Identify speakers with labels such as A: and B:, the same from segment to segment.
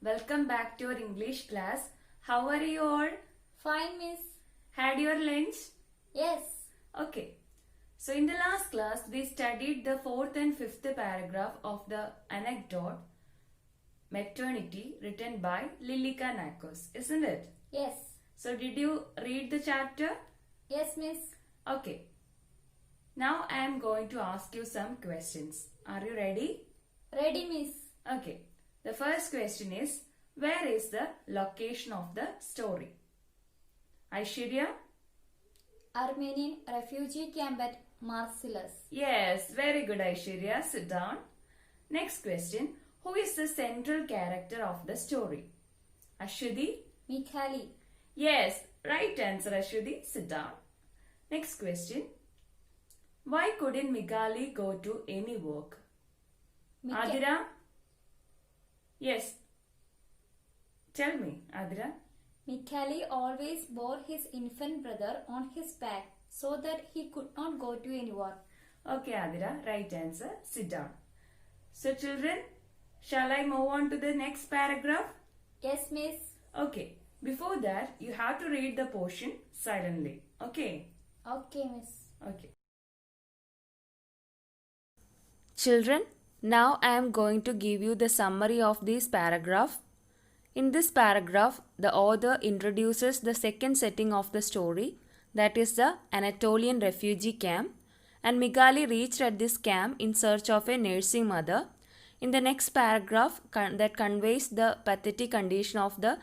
A: Welcome back to our English class. How are you all?
B: Fine, miss.
A: Had your lunch?
B: Yes.
A: Okay. So in the last class, we studied the 4th and 5th paragraph of the anecdote Maternity written by Lilika Nakos, isn't it?
B: Yes.
A: So did you read the chapter?
B: Yes, miss.
A: Okay. Now I am going to ask you some questions. Are you ready?
B: Ready, miss.
A: Okay. The first question is, where is the location of the story? Aishwarya?
B: Armenian refugee camp at Marcellus.
A: Yes, very good Aishwarya. Sit down. Next question. Who is the central character of the story? Ashwati?
B: Mikhali.
A: Yes, right answer Ashwati. Sit down. Next question. Why couldn't Migali go to any work? Adira? Yes. Tell me, Adira.
B: Mikhali always bore his infant brother on his back so that he could not go to any work.
A: Okay, Adira, right answer. Sit down. So, children, shall I move on to the next paragraph?
B: Yes, miss.
A: Okay. Before that, you have to read the portion silently. Okay?
B: Okay, miss.
A: Okay. Children, now I am going to give you the summary of this paragraph. In this paragraph, the author introduces the second setting of the story, that is the Anatolian refugee camp, and Migali reached at this camp in search of a nursing mother. In the next paragraph that conveys the pathetic condition of the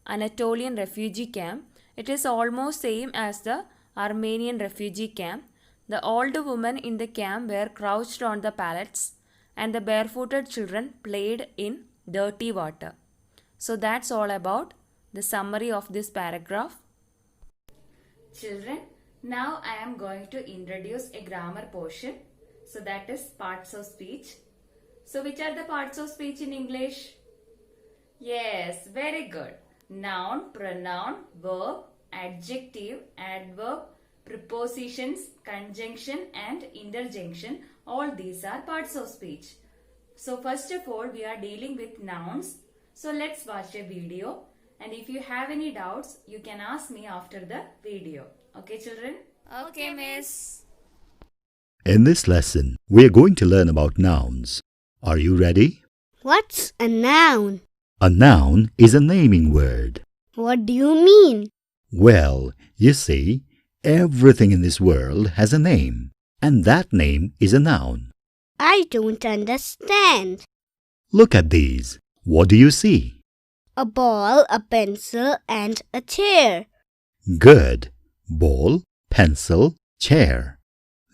A: Anatolian refugee camp, it is almost same as the Armenian refugee camp. The old women in the camp were crouched on the pallets and the barefooted children played in dirty water. So that's all about the summary of this paragraph. Children, now I am going to introduce a grammar portion. So that is parts of speech. So which are the parts of speech in English? Yes, very good. Noun, pronoun, verb, adjective, adverb, prepositions, conjunction and interjunction. All these are parts of speech. So first of all, we are dealing with nouns. So let's watch a video. And if you have any doubts, you can ask me after the video. Okay, children?
B: Okay, miss.
C: In this lesson, we are going to learn about nouns. Are you ready?
D: What's a noun?
C: A noun is a naming word.
D: What do you mean?
C: Well, you see, everything in this world has a name, and that name is a noun.
D: I don't understand.
C: Look at these. What do you see?
D: A ball, a pencil, and a chair.
C: Good. Ball, pencil, chair.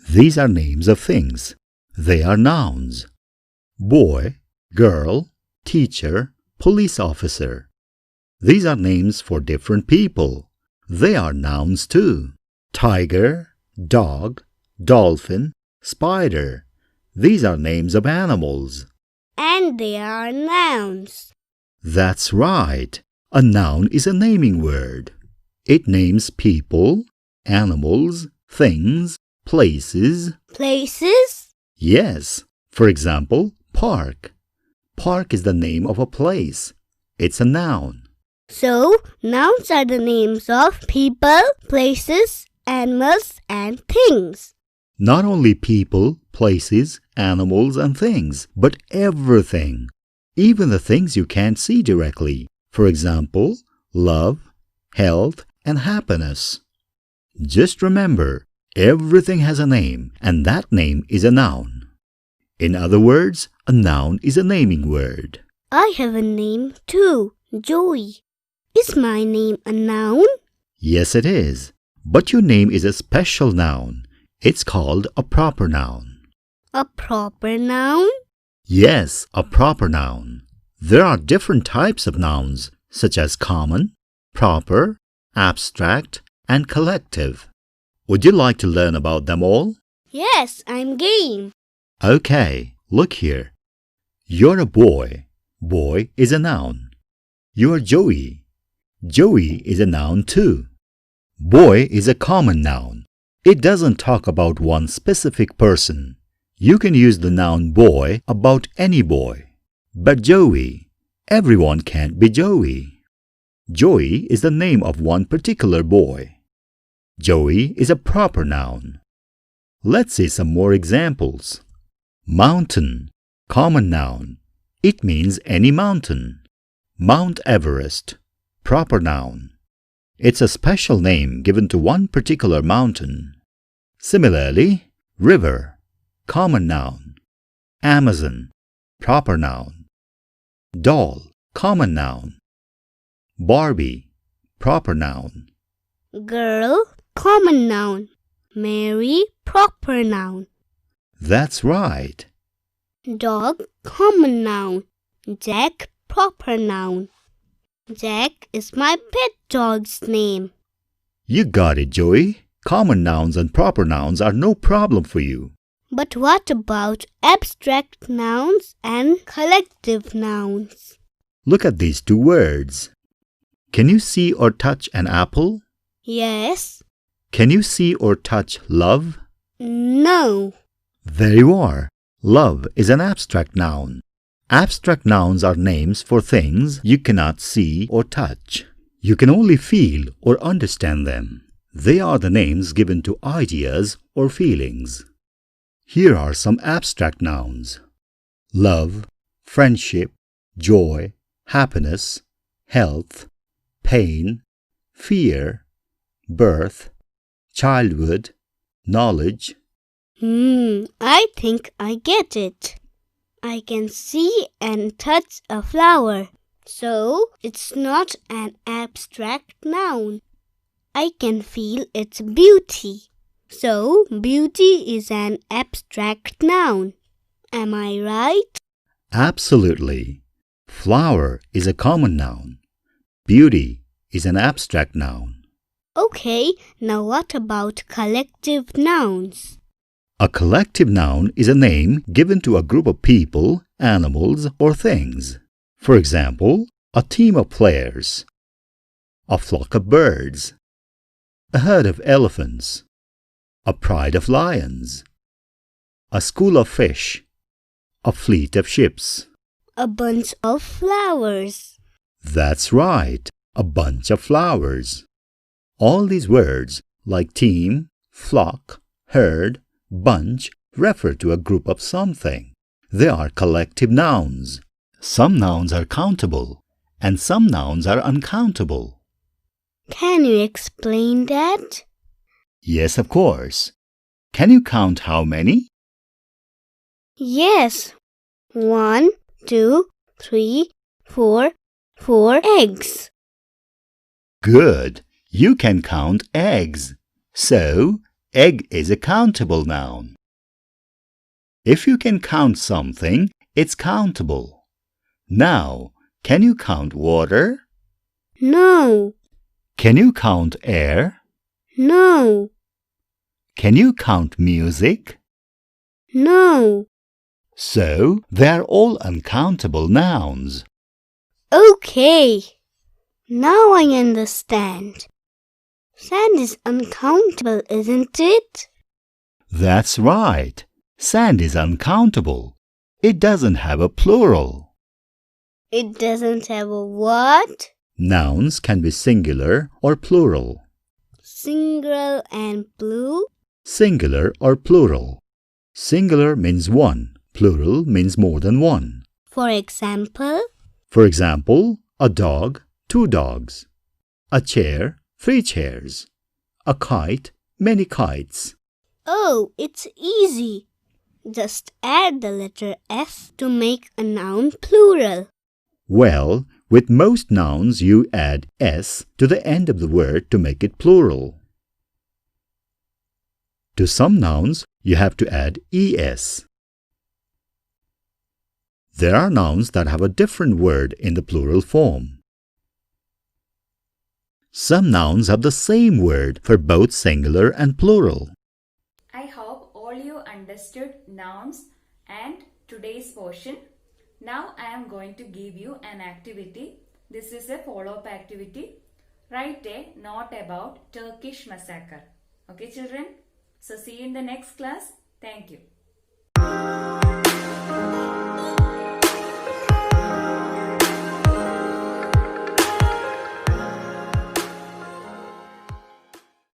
C: These are names of things. They are nouns. Boy, girl, teacher, police officer. These are names for different people. They are nouns too. Tiger, dog, dolphin, spider. These are names of animals.
D: And they are nouns.
C: That's right. A noun is a naming word. It names people, animals, things, places.
D: Places?
C: Yes. For example, park. Park is the name of a place. It's a noun.
D: So, nouns are the names of people, places, animals, and things.
C: Not only people, places, animals, and things, but everything. Even the things you can't see directly. For example, love, health, and happiness. Just remember, everything has a name, and that name is a noun. In other words, a noun is a naming word.
D: I have a name too, Joey. Is my name a noun?
C: Yes, it is. But your name is a special noun. It's called a proper noun.
D: A proper noun?
C: Yes, a proper noun. There are different types of nouns, such as common, proper, abstract, and collective. Would you like to learn about them all?
D: Yes, I'm game.
C: Okay, look here. You're a boy. Boy is a noun. You're Joey. Joey is a noun too. Boy is a common noun. It doesn't talk about one specific person. You can use the noun boy about any boy. But Joey, Everyone can't be Joey. Joey is the name of one particular boy. Joey is a proper noun. Let's see some more examples. Mountain, common noun. It means any mountain. Mount Everest, proper noun. It's a special name given to one particular mountain. Similarly, river, common noun. Amazon, proper noun. Doll, common noun. Barbie, proper noun.
D: Girl, common noun. Mary, proper noun.
C: That's right.
D: Dog, common noun. Jack, proper noun. Jack is my pet dog's name.
C: You got it, Joey. Common nouns and proper nouns are no problem for you.
D: But what about abstract nouns and collective nouns?
C: Look at these two words. Can you see or touch an apple?
D: Yes.
C: Can you see or touch love?
D: No.
C: There you are. Love is an abstract noun. Abstract nouns are names for things you cannot see or touch. You can only feel or understand them. They are the names given to ideas or feelings. Here are some abstract nouns: love, friendship, joy, happiness, health, pain, fear, birth, childhood, knowledge.
D: I think I get it. I can see and touch a flower, so it's not an abstract noun. I can feel its beauty, so beauty is an abstract noun. Am I right?
C: Absolutely. Flower is a common noun. Beauty is an abstract noun.
D: Okay, now what about collective nouns?
C: A collective noun is a name given to a group of people, animals, or things. For example, a team of players, a flock of birds, a herd of elephants, a pride of lions, a school of fish, a fleet of ships.
D: A bunch of flowers.
C: That's right, a bunch of flowers. All these words, like team, flock, herd, bunch, refer to a group of something. They are collective nouns. Some nouns are countable, and some nouns are uncountable.
D: Can you explain that?
C: Yes, of course. Can you count how many?
D: Yes. 1, 2, 3, 4. 4 eggs.
C: Good. You can count eggs. So, egg is a countable noun. If you can count something, it's countable. Now, can you count water?
D: No.
C: Can you count air?
D: No.
C: Can you count music?
D: No.
C: So, they're all uncountable nouns.
D: Okay. Now I understand. Sand is uncountable, isn't it?
C: That's right. Sand is uncountable. It doesn't have a plural.
D: It doesn't have a what?
C: Nouns can be singular or plural.
D: Single and blue?
C: Singular or plural. Singular means one. Plural means more than one.
D: For example?
C: For example, a dog, 2 dogs. A chair, 3 chairs. A kite, many kites.
D: Oh, it's easy. Just add the letter S to make a noun plural.
C: Well, with most nouns you add S to the end of the word to make it plural. To some nouns, you have to add ES. There are nouns that have a different word in the plural form. Some nouns have the same word for both singular and plural.
A: I hope all you understood nouns and today's portion. Now I am going to give you an activity. This is a follow-up activity. Write a note about Turkish massacre. Okay, children? So see you in the next class. Thank you.